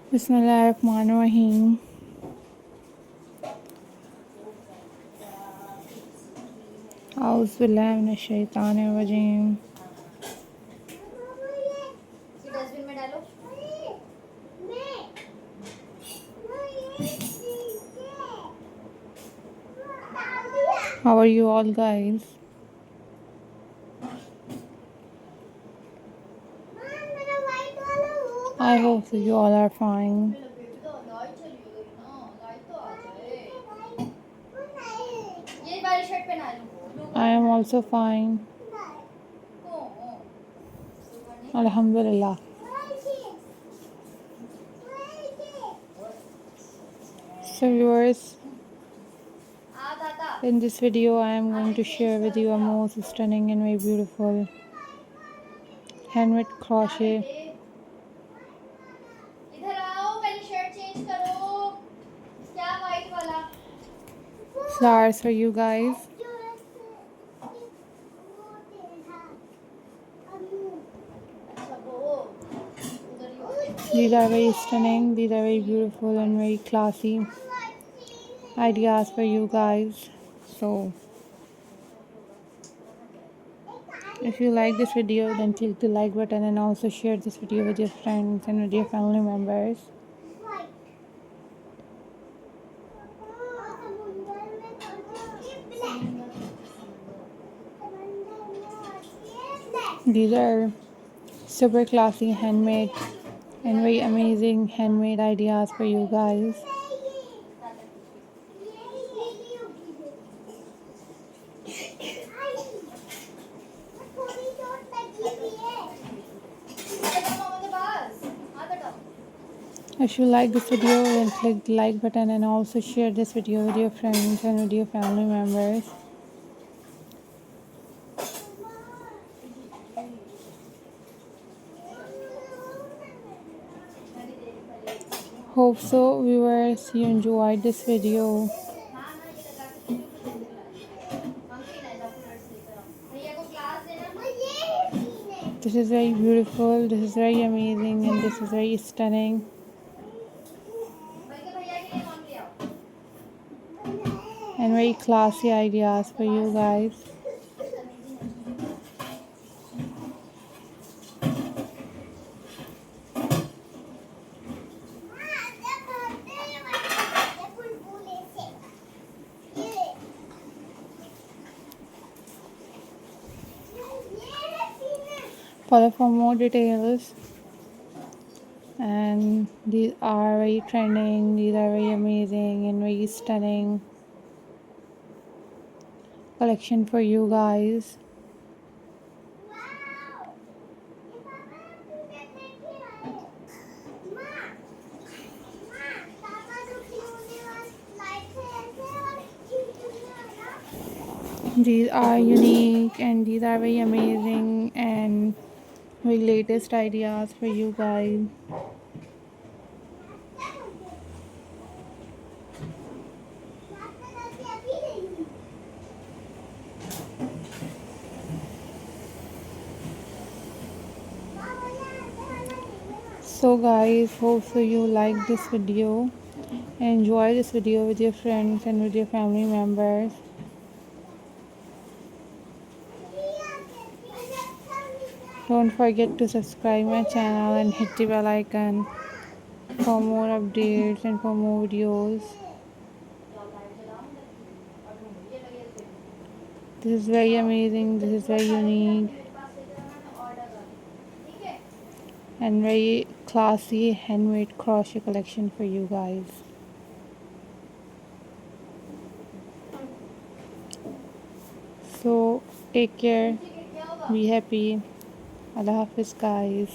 Bismillahirrahmanirrahim. A'udhu billahi minash shaitanir rajeem. How are you all guys? I hope that you all are fine. I am also fine. Alhamdulillah. So viewers, in this video I am going to share with you a most stunning and very beautiful handmade crochet flowers for you guys. These are very stunning, these are very beautiful and very classy ideas for you guys. So if you like this video, then click the like button and also share this video with your friends and with your family members. These are super classy handmade and very amazing handmade ideas for you guys. If you like this video, then click the like button and also share this video with your friends and with your family members. Hope so viewers, you enjoyed this video. This is very beautiful, this is very amazing, and this is very stunning. And very classy ideas for you guys. Follow for more details. And these are very trending, these are very amazing and very stunning collection for you guys. These are unique and these are very amazing and very latest ideas for you guys. So guys, hope so you like this video. Enjoy this video with your friends and with your family members. Don't forget to subscribe my channel and hit the bell icon for more updates and for more videos. This is very amazing, this is very unique and very classy handmade crochet collection for you guys. So take care, be happy. Allah Hafiz guys.